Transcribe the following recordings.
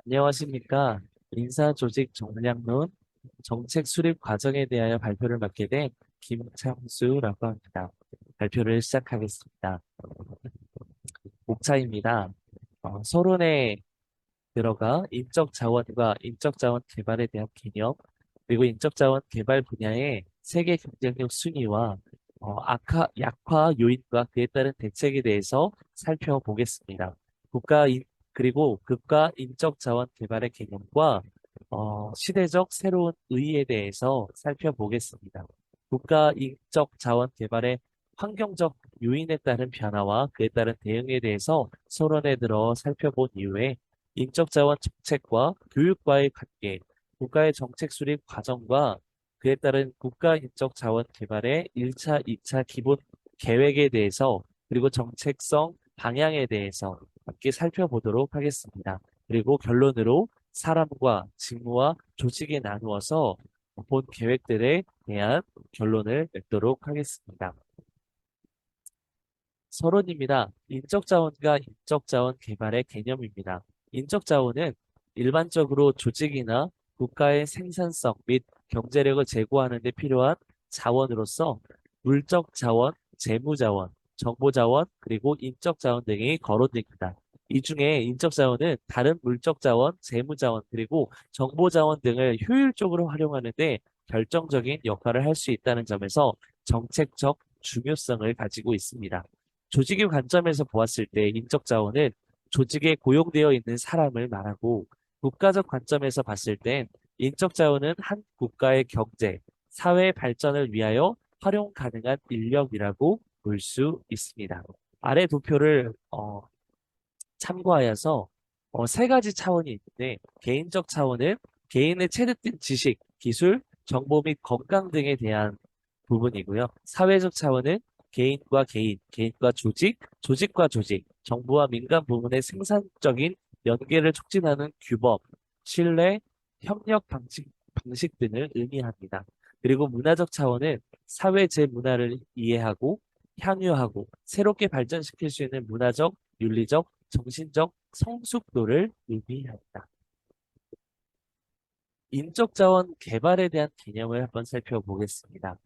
안녕하십니까. 인사조직 정량론 정책 수립 과정에 대하여 발표를 맡게 된 김창수라고 합니다. 발표를 시작하겠습니다. 목차입니다. 서론에 들어가 인적 자원과 인적 자원 개발에 대한 개념, 그리고 인적 자원 개발 분야의 세계 경쟁력 순위와 약화 요인과 그에 따른 대책에 대해서 살펴보겠습니다. 국가 인, 그리고 국가 인적 자원 개발의 개념과 시대적 새로운 의의에 대해서 살펴보겠습니다. 국가 인적 자원 개발의 환경적 요인에 따른 변화와 그에 따른 대응에 대해서 서론에 들어 살펴본 이후에 인적 자원 정책과 교육과의 관계, 국가의 정책 수립 과정과 그에 따른 국가 인적 자원 개발의 1차, 2차 기본 계획에 대해서 그리고 정책성 방향에 대해서 함께 살펴보도록 하겠습니다. 그리고 결론으로 사람과 직무와 조직에 나누어서 본 계획들에 대한 결론을 맺도록 하겠습니다. 서론입니다. 인적자원과 인적자원 개발의 개념입니다. 인적자원은 일반적으로 조직이나 국가의 생산성 및 경제력을 제고하는 데 필요한 자원으로서 물적 자원, 재무 자원, 정보 자원, 그리고 인적 자원 등이 거론됩니다. 이 중에 인적 자원은 다른 물적 자원, 재무 자원, 그리고 정보 자원 등을 효율적으로 활용하는 데 결정적인 역할을 할 수 있다는 점에서 정책적 중요성을 가지고 있습니다. 조직의 관점에서 보았을 때 인적 자원은 조직에 고용되어 있는 사람을 말하고 국가적 관점에서 봤을 땐 인적 자원은 한 국가의 경제, 사회 발전을 위하여 활용 가능한 인력이라고 볼 수 있습니다. 아래 도표를 참고하여서 세 가지 차원이 있는데 개인적 차원은 개인의 채택된 지식, 기술, 정보 및 건강 등에 대한 부분이고요. 사회적 차원은 개인과 개인, 개인과 조직, 조직과 조직, 정부와 민간 부문의 생산적인 연계를 촉진하는 규범, 신뢰, 협력 방식 등을 의미합니다. 그리고 문화적 차원은 사회 제문화를 이해하고 향유하고 새롭게 발전시킬 수 있는 문화적, 윤리적, 정신적 성숙도를 의미합니다. 인적 자원 개발에 대한 개념을 한번 살펴보겠습니다.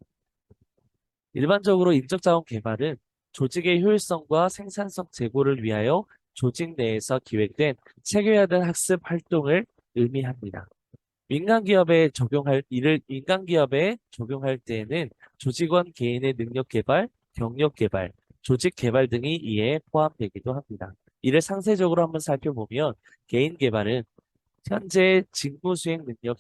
일반적으로 인적 자원 개발은 조직의 효율성과 생산성 제고를 위하여 조직 내에서 기획된 체계화된 학습 활동을 의미합니다. 민간 기업에 적용할 때에는 조직원 개인의 능력 개발, 경력 개발, 조직 개발 등이 이에 포함되기도 합니다. 이를 상세적으로 한번 살펴보면 개인 개발은 현재 직무 수행 능력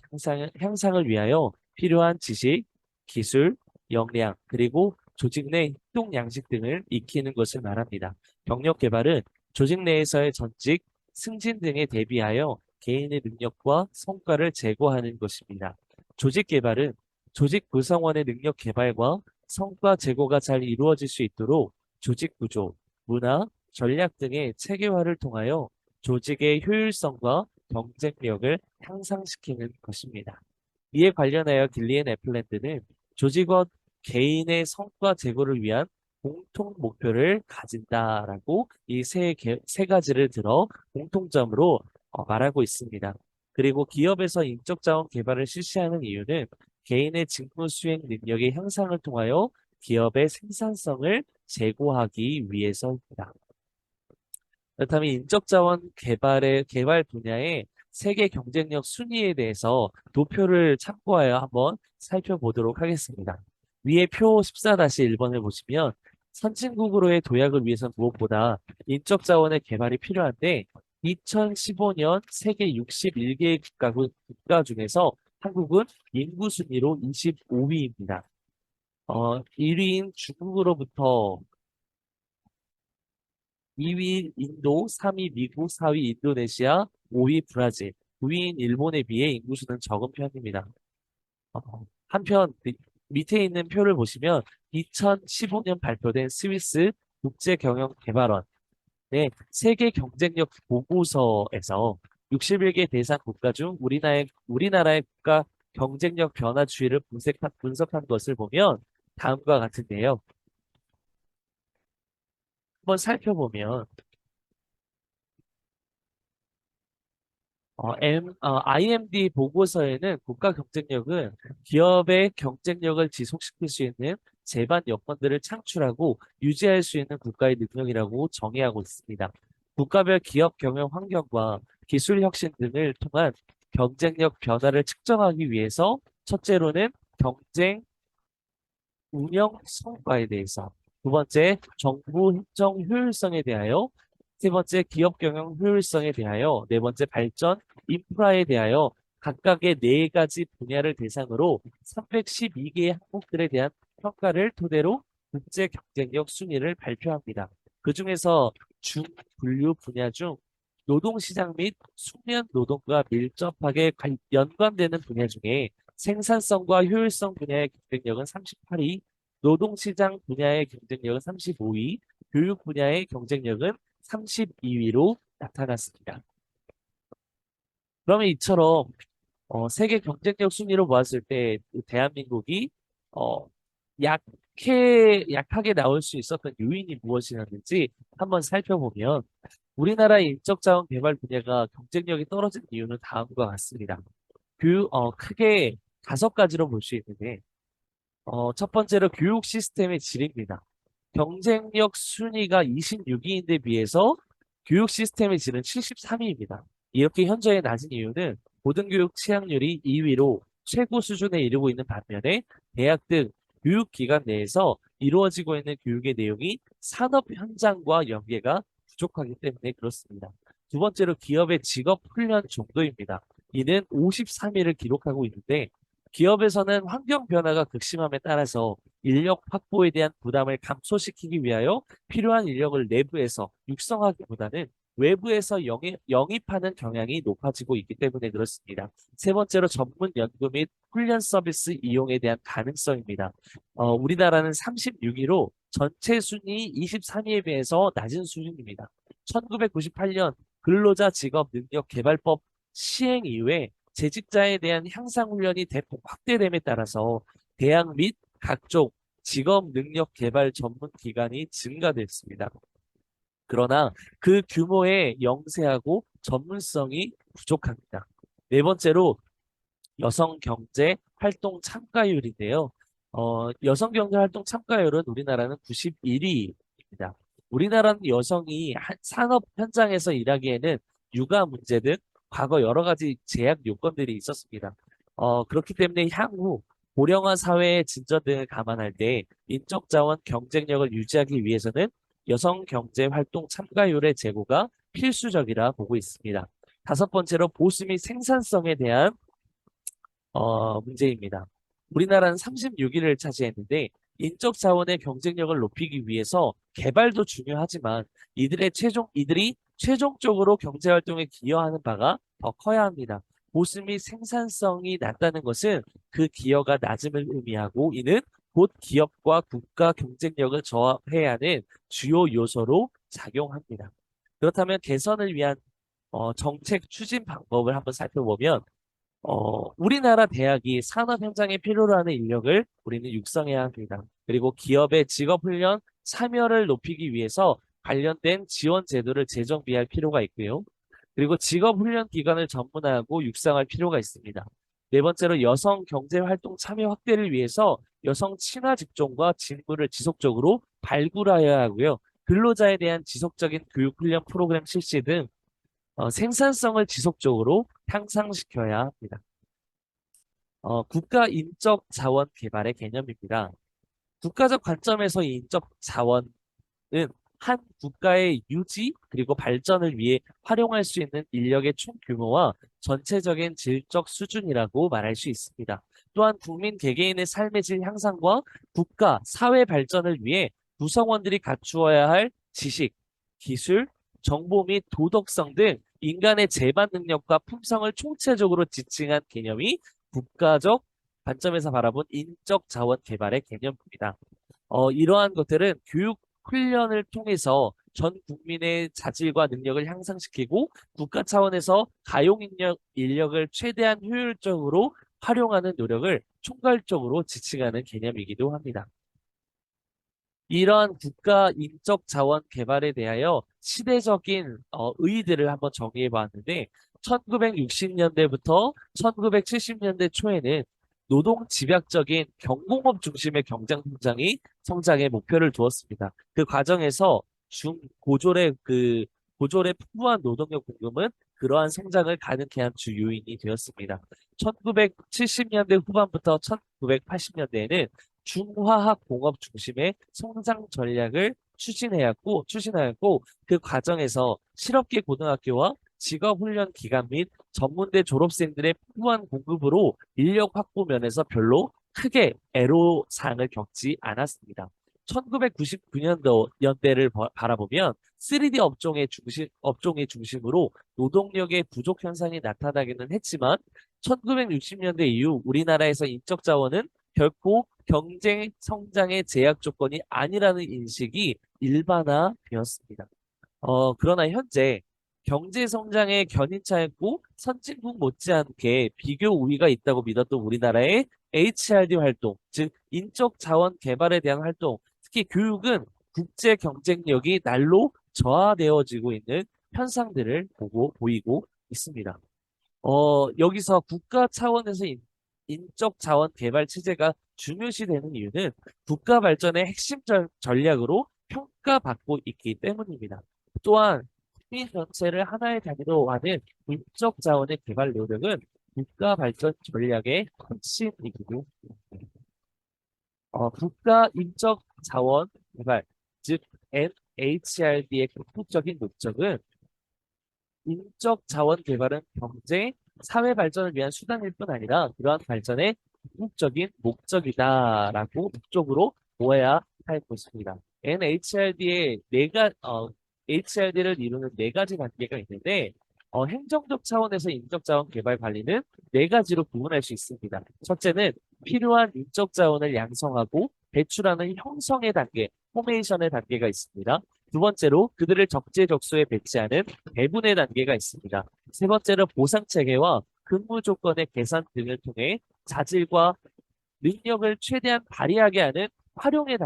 향상을 위하여 필요한 지식, 기술, 역량, 그리고 조직 내 행동 양식 등을 익히는 것을 말합니다. 경력 개발은 조직 내에서의 전직, 승진 등에 대비하여 개인의 능력과 성과를 제고하는 것입니다. 조직 개발은 조직 구성원의 능력 개발과 성과 제고가 잘 이루어질 수 있도록 조직 구조, 문화, 전략 등의 체계화를 통하여 조직의 효율성과 경쟁력을 향상시키는 것입니다. 이에 관련하여 길리엔 애플랜드는 조직원 개인의 성과 제고를 위한 공통 목표를 가진다라고 이 세 가지를 들어 공통점으로 말하고 있습니다. 그리고 기업에서 인적 자원 개발을 실시하는 이유는 개인의 직무 수행 능력의 향상을 통하여 기업의 생산성을 제고하기 위해서입니다. 그렇다면 인적 자원 개발 분야의 세계 경쟁력 순위에 대해서 도표를 참고하여 한번 살펴보도록 하겠습니다. 위에 표 14-1번을 보시면 선진국으로의 도약을 위해서 무엇보다 인적 자원의 개발이 필요한데 2015년 세계 61개 국가 중에서 한국은 인구 순위로 25위입니다. 1위인 중국으로부터 2위 인도, 3위 미국, 4위 인도네시아, 5위 브라질, 9위인 일본에 비해 인구수는 적은 편입니다. 어, 한편 밑에 있는 표를 보시면 2015년 발표된 스위스 국제경영개발원의 세계 경쟁력 보고서에서 61개 대상 국가 중 우리나라의 국가 경쟁력 변화 추이를 분석한 것을 보면 다음과 같은데요. 한번 살펴보면 IMD 보고서에는 국가 경쟁력은 기업의 경쟁력을 지속시킬 수 있는 제반 여건들을 창출하고 유지할 수 있는 국가의 능력이라고 정의하고 있습니다. 국가별 기업 경영 환경과 기술 혁신 등을 통한 경쟁력 변화를 측정하기 위해서 첫째로는 경쟁 운영 성과에 대해서, 두 번째 정부 행정 효율성에 대하여, 세 번째 기업 경영 효율성에 대하여, 네 번째 발전 인프라에 대하여 각각의 네 가지 분야를 대상으로 312개의 항목들에 대한 평가를 토대로 국제 경쟁력 순위를 발표합니다. 그중에서 중분류 분야 중 노동시장 및 숙련 노동과 밀접하게 연관되는 분야 중에 생산성과 효율성 분야의 경쟁력은 38위, 노동시장 분야의 경쟁력은 35위, 교육 분야의 경쟁력은 32위로 나타났습니다. 그러면 이처럼 세계 경쟁력 순위로 보았을 때 대한민국이 어, 약하게 나올 수 있었던 요인이 무엇이었는지 한번 살펴보면 우리나라의 인적자원 개발 분야가 경쟁력이 떨어진 이유는 다음과 같습니다. 크게 다섯 가지로 볼 수 있는데 첫 번째로 교육 시스템의 질입니다. 경쟁력 순위가 26위인데 비해서 교육 시스템의 질은 73위입니다. 이렇게 현저히 낮은 이유는 고등교육 취약률이 2위로 최고 수준에 이르고 있는 반면에 대학 등 교육기관 내에서 이루어지고 있는 교육의 내용이 산업 현장과 연계가 부족하기 때문에 그렇습니다. 두 번째로 기업의 직업 훈련 정도입니다. 이는 53위를 기록하고 있는데 기업에서는 환경 변화가 극심함에 따라서 인력 확보에 대한 부담을 감소시키기 위하여 필요한 인력을 내부에서 육성하기보다는 외부에서 영입하는 경향이 높아지고 있기 때문에 그렇습니다. 세 번째로 전문 연구 및 훈련 서비스 이용에 대한 가능성입니다. 우리나라는 36위로 전체 순위 23위에 비해서 낮은 수준입니다. 1998년 근로자 직업 능력 개발법 시행 이후에 재직자에 대한 향상 훈련이 대폭 확대됨에 따라서 대학 및 각종 직업 능력 개발 전문 기관이 증가됐습니다. 그러나 그 규모의 영세하고 전문성이 부족합니다. 네 번째로 여성 경제 활동 참가율인데요. 여성 경제 활동 참가율은 우리나라는 91위입니다. 우리나라는 여성이 산업 현장에서 일하기에는 육아 문제 등 과거 여러 가지 제약 요건들이 있었습니다. 그렇기 때문에 향후 고령화 사회의 진전 등을 감안할 때 인적 자원 경쟁력을 유지하기 위해서는 여성 경제 활동 참가율의 제고가 필수적이라 보고 있습니다. 다섯 번째로 보수 및 생산성에 대한 문제입니다. 우리나라는 36위를 차지했는데 인적 자원의 경쟁력을 높이기 위해서 개발도 중요하지만 이들이 최종적으로 경제 활동에 기여하는 바가 더 커야 합니다. 보수 및 생산성이 낮다는 것은 그 기여가 낮음을 의미하고 이는 곧 기업과 국가 경쟁력을 저하해야 하는 주요 요소로 작용합니다. 그렇다면 개선을 위한 정책 추진 방법을 한번 살펴보면 우리나라 대학이 산업 현장에 필요로 하는 인력을 우리는 육성해야 합니다. 그리고 기업의 직업훈련 참여를 높이기 위해서 관련된 지원 제도를 재정비할 필요가 있고요. 그리고 직업훈련 기관을 전문화하고 육성할 필요가 있습니다. 네 번째로 여성 경제활동 참여 확대를 위해서 여성 친화 직종과 직무를 지속적으로 발굴하여야 하고요. 근로자에 대한 지속적인 교육훈련 프로그램 실시 등 생산성을 지속적으로 향상시켜야 합니다. 국가 인적 자원 개발의 개념입니다. 국가적 관점에서 이 인적 자원은 한 국가의 유지 그리고 발전을 위해 활용할 수 있는 인력의 총 규모와 전체적인 질적 수준이라고 말할 수 있습니다. 또한 국민 개개인의 삶의 질 향상과 국가, 사회 발전을 위해 구성원들이 갖추어야 할 지식, 기술, 정보 및 도덕성 등 인간의 재반 능력과 품성을 총체적으로 지칭한 개념이 국가적 관점에서 바라본 인적 자원 개발의 개념입니다. 이러한 것들은 교육 훈련을 통해서 전 국민의 자질과 능력을 향상시키고 국가 차원에서 인력을 최대한 효율적으로 활용하는 노력을 총괄적으로 지칭하는 개념이기도 합니다. 이러한 국가 인적 자원 개발에 대하여 시대적인 의의들을 한번 정리해 보았는데 1960년대부터 1970년대 초에는 노동 집약적인 경공업 중심의 경장 성장이 성장의 목표를 두었습니다. 그 과정에서 고졸의 풍부한 노동력 공급은 그러한 성장을 가능케 한 주 요인이 되었습니다. 1970년대 후반부터 1980년대에는 중화학 공업 중심의 성장 전략을 추진하였고 그 과정에서 실업계 고등학교와 직업훈련 기관 및 전문대 졸업생들의 풍부한 공급으로 인력 확보 면에서 별로 크게 애로사항을 겪지 않았습니다. 1999년대를 바라보면 3D 업종의 중심으로 노동력의 부족 현상이 나타나기는 했지만 1960년대 이후 우리나라에서 인적 자원은 결코 경쟁 성장의 제약 조건이 아니라는 인식이 일반화되었습니다. 그러나 현재 경제 성장의 견인차였고 선진국 못지않게 비교 우위가 있다고 믿었던 우리나라의 HRD 활동, 즉 인적 자원 개발에 대한 활동, 특히 교육은 국제 경쟁력이 날로 저하되어지고 있는 현상들을 보이고 있습니다. 여기서 국가 차원에서 인적 자원 개발 체제가 중요시되는 이유는 국가 발전의 핵심 전략으로 평가받고 있기 때문입니다. 또한 국민 전체를 하나의 단위로 하는 인적 자원의 개발 노력은 국가 발전 전략의核心이기도 합니다. 국가 인적 자원 개발, 즉 NHRD의 궁극적인 목적은 인적 자원 개발은 경제, 사회 발전을 위한 수단일 뿐 아니라 그러한 발전의 궁극적인 목적이다라고 목적으로 보아야 할 것입니다. HRD를 이루는 네 가지 단계가 있는데 행정적 차원에서 인적 자원 개발 관리는 네 가지로 구분할 수 있습니다. 첫째는 필요한 인적 자원을 양성하고 배출하는 형성의 단계, 포메이션의 단계가 있습니다. 두 번째로 그들을 적재적소에 배치하는 배분의 단계가 있습니다. 세 번째로 보상 체계와 근무 조건의 개선 등을 통해 자질과 능력을 최대한 발휘하게 하는 활용의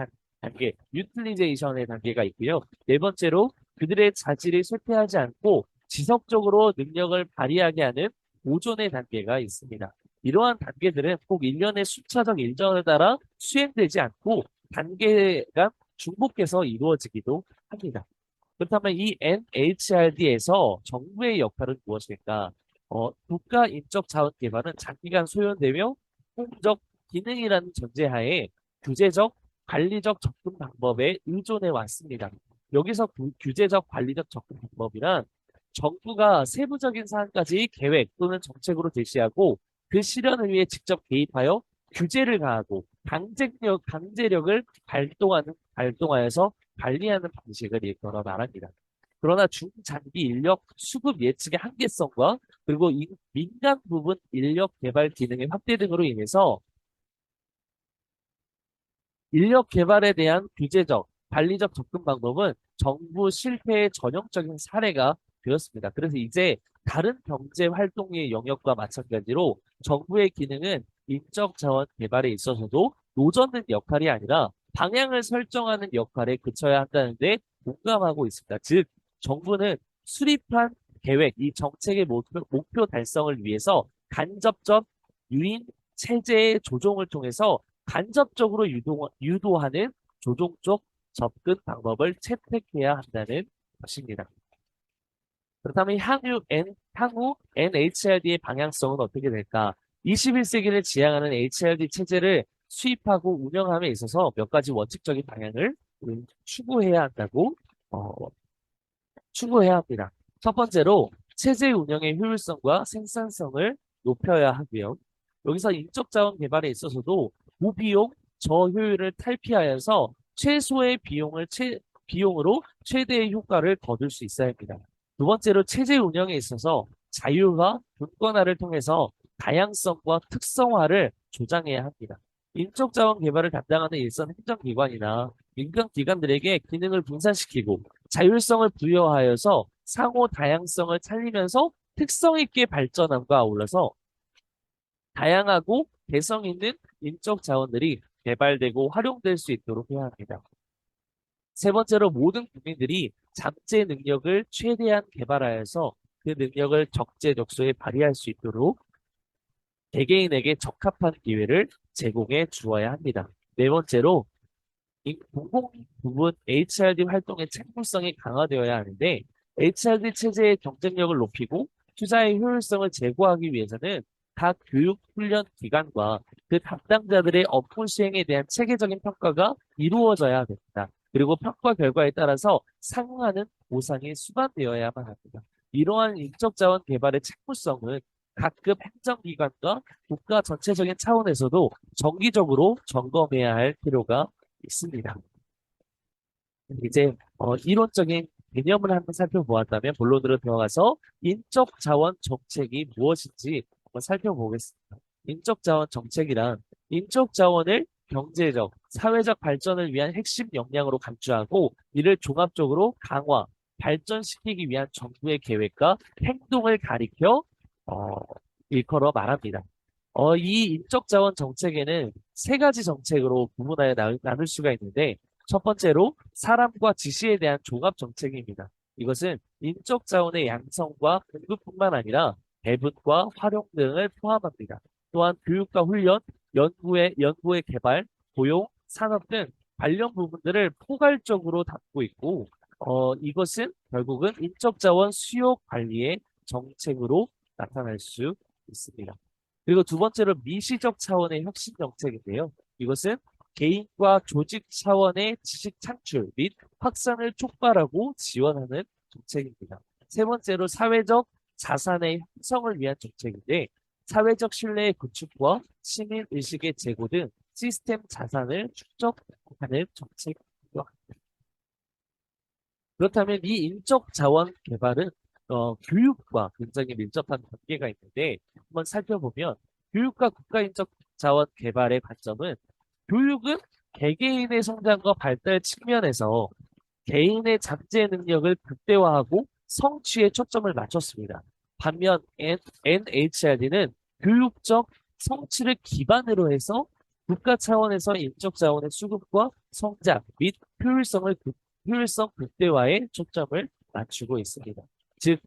단계, 유틸리제이션의 단계가 있고요. 네 번째로 그들의 자질이 쇠퇴하지 않고 지속적으로 능력을 발휘하게 하는 보존의 단계가 있습니다. 이러한 단계들은 꼭 일련의 수차적 일정에 따라 수행되지 않고 단계가 중복해서 이루어지기도 합니다. 그렇다면 이 NHRD에서 정부의 역할은 무엇일까? 국가 인적 자원 개발은 장기간 소요되며 공적 기능이라는 전제하에 규제적, 관리적 접근 방법에 의존해 왔습니다. 여기서 규제적, 관리적 접근 방법이란 정부가 세부적인 사항까지 계획 또는 정책으로 제시하고 그 실현을 위해 직접 개입하여 규제를 가하고 강제력을 발동하여서 관리하는 방식을 일컬어 말합니다. 그러나 중장기 인력 수급 예측의 한계성과 그리고 민간 부분 인력 개발 기능의 확대 등으로 인해서 인력 개발에 대한 규제적, 관리적 접근 방법은 정부 실패의 전형적인 사례가 되었습니다. 그래서 이제 다른 경제 활동의 영역과 마찬가지로 정부의 기능은 인적 자원 개발에 있어서도 노젓는 역할이 아니라 방향을 설정하는 역할에 그쳐야 한다는데 공감하고 있습니다. 즉, 정부는 수립한 계획, 이 정책의 목표 달성을 위해서 간접적 유인 체제의 조정을 통해서 간접적으로 유도하는 조종적 접근 방법을 채택해야 한다는 것입니다. 그렇다면 향후 NHRD의 방향성은 어떻게 될까? 21세기를 지향하는 HRD 체제를 수입하고 운영함에 있어서 몇 가지 원칙적인 방향을 추구해야 한다고 어, 추구해야 합니다. 첫 번째로 체제 운영의 효율성과 생산성을 높여야 하고요. 여기서 인적 자원 개발에 있어서도 무비용, 저효율을 탈피하여서 최소의 비용으로 최대의 효과를 거둘 수 있어야 합니다. 두 번째로 체제 운영에 있어서 자율화, 분권화를 통해서 다양성과 특성화를 조장해야 합니다. 인적 자원 개발을 담당하는 일선 행정기관이나 민간 기관들에게 기능을 분산시키고 자율성을 부여하여서 상호 다양성을 살리면서 특성 있게 발전함과 아울러서 다양하고 개성 있는 인적 자원들이 개발되고 활용될 수 있도록 해야 합니다. 세 번째로 모든 국민들이 잠재 능력을 최대한 개발하여서 그 능력을 적재적소에 발휘할 수 있도록 개개인에게 적합한 기회를 제공해 주어야 합니다. 네 번째로 이 공공 부분 HRD 활동의 책무성이 강화되어야 하는데 HRD 체제의 경쟁력을 높이고 투자의 효율성을 제고하기 위해서는 각 교육 훈련 기관과 그 담당자들의 업무 수행에 대한 체계적인 평가가 이루어져야 됩니다. 그리고 평가 결과에 따라서 상응하는 보상이 수반되어야만 합니다. 이러한 인적 자원 개발의 책무성은 각급 행정기관과 국가 전체적인 차원에서도 정기적으로 점검해야 할 필요가 있습니다. 이제 이론적인 개념을 한번 살펴보았다면 본론으로 들어가서 인적 자원 정책이 무엇인지 한번 살펴보겠습니다. 인적 자원 정책이란 인적 자원을 경제적, 사회적 발전을 위한 핵심 역량으로 간주하고 이를 종합적으로 강화, 발전시키기 위한 정부의 계획과 행동을 가리켜 어, 일컬어 말합니다. 이 인적 자원 정책에는 세 가지 정책으로 구분하여 나눌 수가 있는데 첫 번째로 사람과 지시에 대한 종합 정책입니다. 이것은 인적 자원의 양성과 공급뿐만 아니라 배분과 활용 등을 포함합니다. 또한 교육과 훈련, 연구의 개발, 고용, 산업 등 관련 부분들을 포괄적으로 담고 있고 이것은 결국은 인적 자원 수요 관리의 정책으로 나타날 수 있습니다. 그리고 두 번째로 미시적 차원의 혁신 정책인데요. 이것은 개인과 조직 차원의 지식 창출 및 확산을 촉발하고 지원하는 정책입니다. 세 번째로 사회적 자산의 형성을 위한 정책인데 사회적 신뢰의 구축과 시민 의식의 제고 등 시스템 자산을 축적하는 정책입니다. 그렇다면 이 인적 자원 개발은 교육과 굉장히 밀접한 관계가 있는데 한번 살펴보면 교육과 국가 인적 자원 개발의 관점은 교육은 개개인의 성장과 발달 측면에서 개인의 잠재 능력을 극대화하고 성취에 초점을 맞췄습니다. 반면 NHRD는 교육적 성취를 기반으로 해서 국가 차원에서 인적 자원의 수급과 성장 및 효율성 극대화에 초점을 맞추고 있습니다. 즉,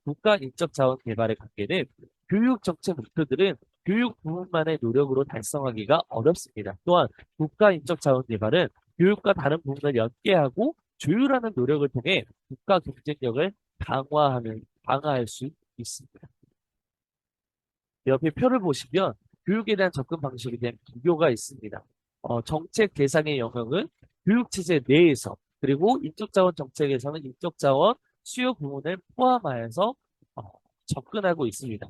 국가 인적 자원 개발의 관계는 교육 정책 목표들은 교육 부분만의 노력으로 달성하기가 어렵습니다. 또한 국가 인적 자원 개발은 교육과 다른 부분을 연계하고 조율하는 노력을 통해 국가 경쟁력을 강화할 수 있습니다. 옆에 표를 보시면 교육에 대한 접근 방식에 대한 비교가 있습니다. 정책 대상의 영역은 교육체제 내에서 그리고 인적자원 정책에서는 인적자원 수요 부문을 포함하여서 어, 접근하고 있습니다.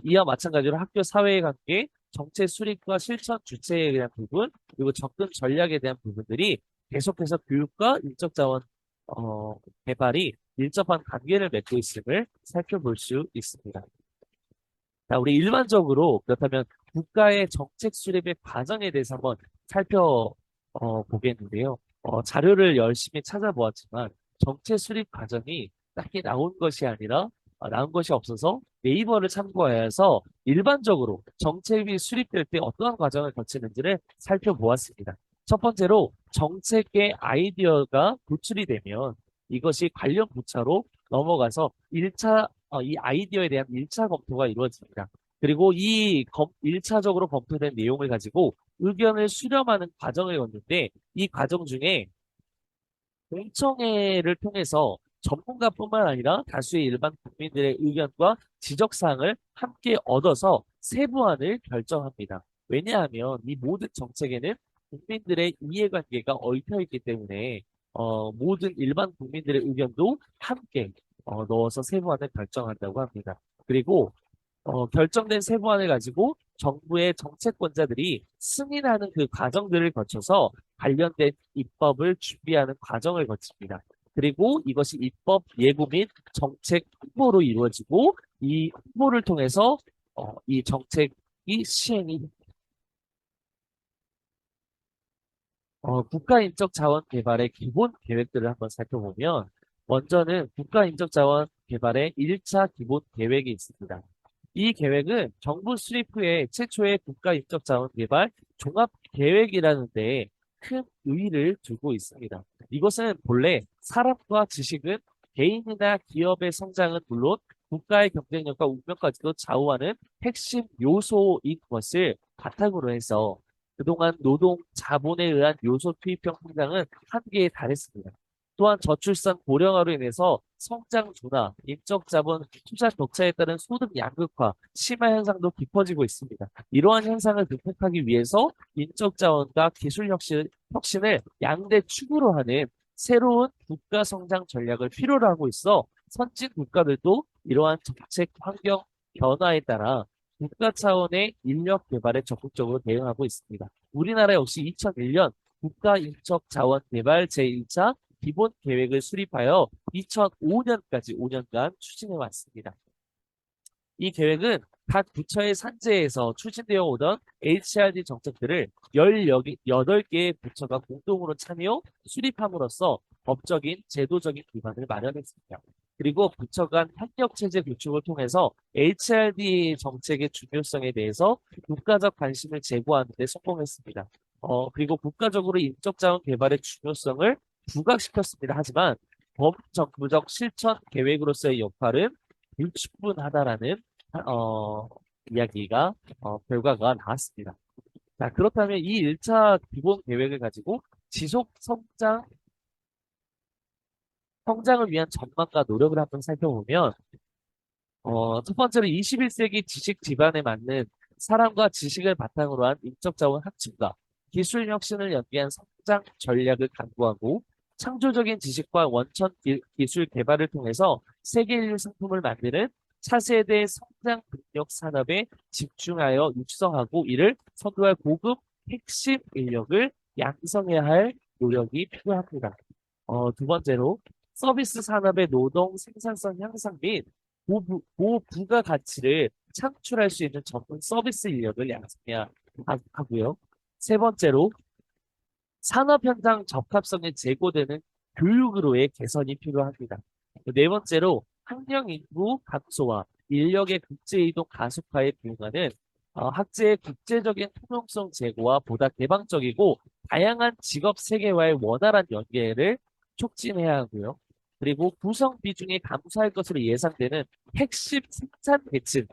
이와 마찬가지로 학교 사회의 관계, 정책 수립과 실천 주체에 대한 부분, 그리고 접근 전략에 대한 부분들이 계속해서 교육과 인적자원 개발이 밀접한 관계를 맺고 있음을 살펴볼 수 있습니다. 자, 우리 일반적으로 그렇다면 국가의 정책 수립의 과정에 대해서 한번 살펴보겠는데요. 자료를 열심히 찾아보았지만 정책 수립 과정이 딱히 나온 것이 없어서 네이버를 참고해서 일반적으로 정책이 수립될 때 어떠한 과정을 거치는지를 살펴보았습니다. 첫 번째로 정책의 아이디어가 도출이 되면 이것이 관련 부처로 넘어가서 이 아이디어에 대한 1차 검토가 이루어집니다. 그리고 1차적으로 검토된 내용을 가지고 의견을 수렴하는 과정을 거는데 이 과정 중에 공청회를 통해서 전문가뿐만 아니라 다수의 일반 국민들의 의견과 지적사항을 함께 얻어서 세부안을 결정합니다. 왜냐하면 이 모든 정책에는 국민들의 이해관계가 얽혀있기 때문에 모든 일반 국민들의 의견도 함께 넣어서 세부안을 결정한다고 합니다. 그리고 결정된 세부안을 가지고 정부의 정책권자들이 승인하는 그 과정들을 거쳐서 관련된 입법을 준비하는 과정을 거칩니다. 그리고 이것이 입법 예고 및 정책 홍보로 이루어지고 이 홍보를 통해서 이 정책이 시행이 국가인적 자원 개발의 기본 계획들을 한번 살펴보면 먼저는 국가인적 자원 개발의 1차 기본 계획이 있습니다. 이 계획은 정부 수립 후에 최초의 국가인적 자원 개발 종합 계획이라는 데에 큰 의의를 두고 있습니다. 이것은 본래 사람과 지식은 개인이나 기업의 성장은 물론 국가의 경쟁력과 운명까지도 좌우하는 핵심 요소인 것을 바탕으로 해서 그동안 노동, 자본에 의한 요소 투입형 성장은 한계에 달했습니다. 또한 저출산 고령화로 인해서 성장 둔화, 인적 자본 투자 격차에 따른 소득 양극화, 심화 현상도 깊어지고 있습니다. 이러한 현상을 극복하기 위해서 인적 자원과 기술 혁신을 양대 축으로 하는 새로운 국가 성장 전략을 필요로 하고 있어 선진 국가들도 이러한 정책 환경 변화에 따라 국가 차원의 인력 개발에 적극적으로 대응하고 있습니다. 우리나라 역시 2001년 국가인적자원개발 제1차 기본 계획을 수립하여 2005년까지 5년간 추진해 왔습니다. 이 계획은 각 부처의 산재에서 추진되어 오던 HRD 정책들을 18개의 부처가 공동으로 참여 수립함으로써 법적인 제도적인 기반을 마련했습니다. 그리고 부처 간 협력체제 구축을 통해서 HRD 정책의 중요성에 대해서 국가적 관심을 제고하는 데 성공했습니다. 그리고 국가적으로 인적자원 개발의 중요성을 부각시켰습니다. 하지만 범정부적 실천 계획으로서의 역할은 불충분하다라는 어, 이야기가 결과가 나왔습니다. 자, 그렇다면 이 1차 기본 계획을 가지고 지속 성장을 위한 전망과 노력을 한번 살펴보면 첫 번째로 21세기 지식 기반에 맞는 사람과 지식을 바탕으로 한 인적 자원 확충과 기술 혁신을 연계한 성장 전략을 강구하고 창조적인 지식과 원천 기술 개발을 통해서 세계 인류 상품을 만드는 차세대 성장 능력 산업에 집중하여 육성하고 이를 선도할 고급 핵심 인력을 양성해야 할 노력이 필요합니다. 두 번째로 서비스 산업의 노동 생산성 향상 및 고부가 가치를 창출할 수 있는 전문 서비스 인력을 양성해야 하고요. 세 번째로 산업 현장 적합성이 제고되는 교육으로의 개선이 필요합니다. 네 번째로 학령 인구 감소와 인력의 국제 이동 가속화에 부응하는 학제의 국제적인 통용성 제고와 보다 개방적이고 다양한 직업 세계와의 원활한 연계를 촉진해야 하고요. 그리고 구성 비중이 감소할 것으로 예상되는 핵심 생산 계층,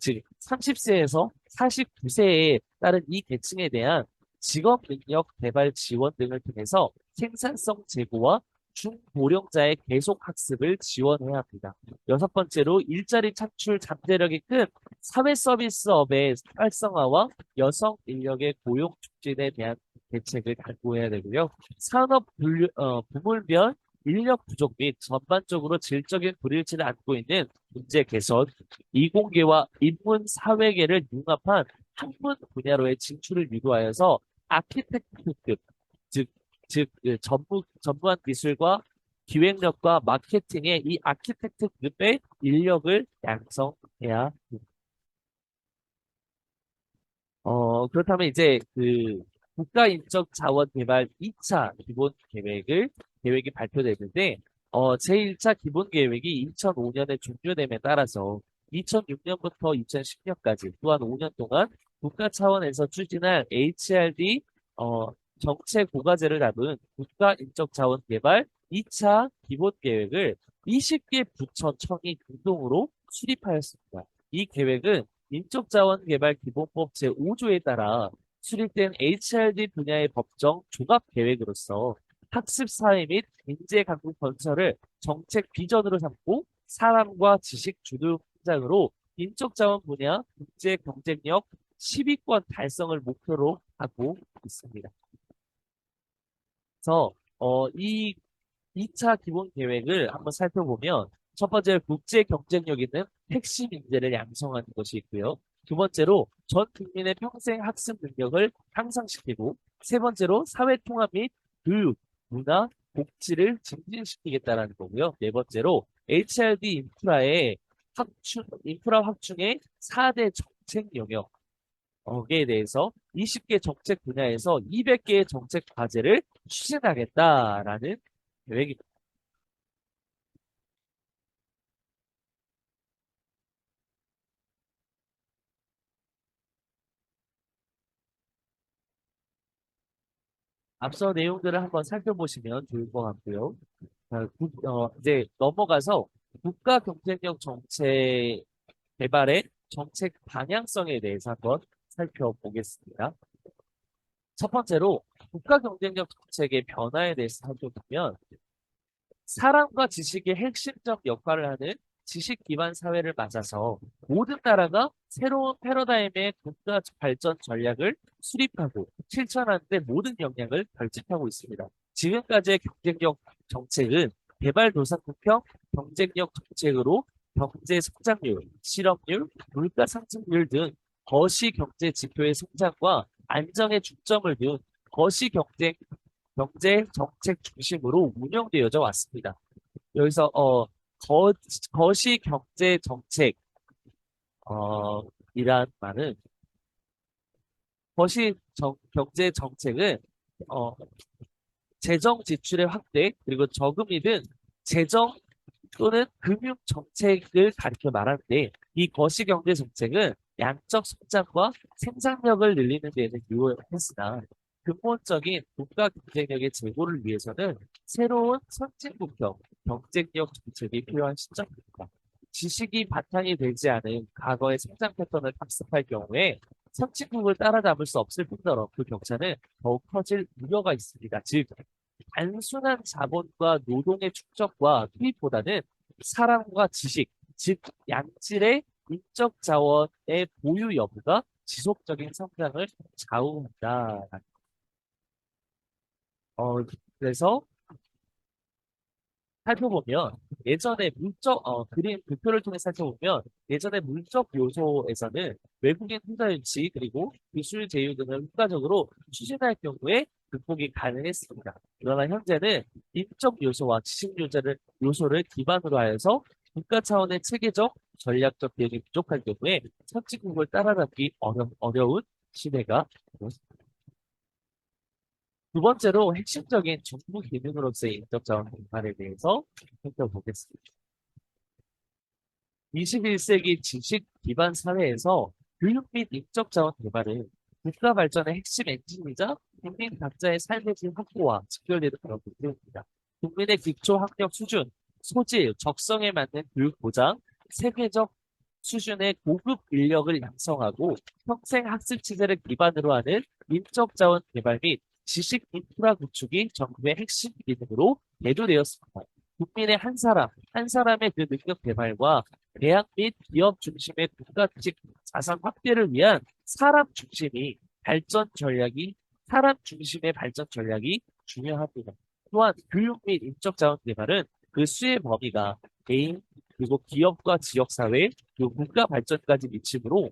즉 30세에서 49세에 따른 이 계층에 대한 직업 능력 개발 지원 등을 통해서 생산성 제고와 중고령자의 계속 학습을 지원해야 합니다. 여섯 번째로 일자리 창출 잠재력이 큰 사회 서비스업의 활성화와 여성 인력의 고용 촉진에 대한 대책을 강구해야 되고요. 부문별 인력 부족 및 전반적으로 질적인 불일치를 안고 있는 문제 개선, 이공계와 인문 사회계를 융합한 학문 분야로의 진출을 유도하여서 아키텍트급, 즉, 전무한 기술과 기획력과 마케팅의 이 아키텍트급의 인력을 양성해야 합니다. 그렇다면 이제 그 국가인적자원개발 2차 기본 계획이 발표됐는데, 제1차 기본 계획이 2005년에 종료됨에 따라서 2006년부터 2010년까지 또한 5년 동안 국가 차원에서 추진할 HRD 정책 고과제를 담은 국가인적자원개발 2차 기본 계획을 20개 부처청이 공동으로 수립하였습니다. 이 계획은 인적자원개발 기본법 제5조에 따라 수립된 HRD 분야의 법정 종합계획으로서 학습 사회 및 인재 강국 건설을 정책 비전으로 삼고 사람과 지식 주도 현장으로 인적자원 분야 국제 경쟁력 10위권 달성을 목표로 하고 있습니다. 그래서 이 2차 기본 계획을 한번 살펴보면 첫 번째로 국제 경쟁력 있는 핵심 인재를 양성하는 것이 있고요. 두 번째로 전 국민의 평생 학습 능력을 향상시키고 세 번째로 사회 통합 및 교육, 문화, 복지를 증진시키겠다는 거고요. 네 번째로 HRD 인프라 확충의 4대 정책 영역 에 대해서 20개 정책 분야에서 200개의 정책 과제를 추진하겠다라는 계획입니다. 앞서 내용들을 한번 살펴보시면 좋을 것 같고요. 이제 넘어가서 국가 경쟁력 정책 개발의 정책 방향성에 대해서 한번 살펴보겠습니다. 첫 번째로 국가 경쟁력 정책의 변화에 대해서 살펴보면 사람과 지식의 핵심적 역할을 하는 지식 기반 사회를 맞아서 모든 나라가 새로운 패러다임의 국가 발전 전략을 수립하고 실천하는 데 모든 역량을 결집하고 있습니다. 지금까지의 경쟁력 정책은 개발도상국형 경쟁력 정책으로 경제 성장률, 실업률, 물가 상승률 등 거시 경제 지표의 성장과 안정에 중점을 둔 거시 경제 정책 중심으로 운영되어져 왔습니다. 여기서 거, 거시 경제 정책 이란 말은 경제 정책은 어, 재정 지출의 확대 그리고 저금리 등 재정 또는 금융 정책을 가리켜 말하는데 이 거시 경제 정책은 양적 성장과 생산력을 늘리는 데는 유효했으나 근본적인 국가 경쟁력의 제고를 위해서는 새로운 선진국형 경쟁력 정책이 필요한 시점입니다. 지식이 바탕이 되지 않은 과거의 성장 패턴을 학습할 경우에 선진국을 따라잡을 수 없을 뿐더러 그 격차는 더욱 커질 우려가 있습니다. 즉, 단순한 자본과 노동의 축적과 투입보다는 사람과 지식, 즉 양질의 인적 자원의 보유 여부가 지속적인 성장을 좌우한다. 그래서 살펴보면 예전에 그림 도표를 통해 살펴보면 예전에 물적 요소에서는 외국인 투자 유치 그리고 기술 제휴 등을 효과적으로 추진할 경우에 극복이 가능했습니다. 그러나 현재는 인적 요소와 지식 요소를 기반으로 하여서 국가 차원의 체계적 전략적 대응이 부족할 경우에 선진국을 따라잡기 어려운 시대가 되었습니다. 두 번째로 핵심적인 정부 기능으로서의 인적 자원 개발에 대해서 살펴보겠습니다. 21세기 지식 기반 사회에서 교육 및 인적 자원 개발은 국가 발전의 핵심 엔진이자 국민 각자의 삶의 질 확보와 직결되는 그런 부분입니다. 국민의 기초 학력 수준, 소질, 적성에 맞는 교육 보장, 세계적 수준의 고급 인력을 양성하고 평생 학습 체제를 기반으로 하는 인적 자원 개발 및 지식 인프라 구축이 정부의 핵심 기능으로 대두되었습니다. 국민의 한 사람의 그 능력 개발과 대학 및 기업 중심의 국가직 자산 확대를 위한 사람 중심의 발전 전략이 중요합니다. 또한 교육 및 인적 자원 개발은 그 수혜 범위가 개인 그리고 기업과 지역사회 그리고 국가 발전까지 미치므로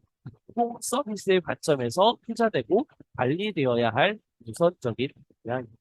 공공 서비스의 관점에서 투자되고 관리되어야 할 우선적인 대안입니다.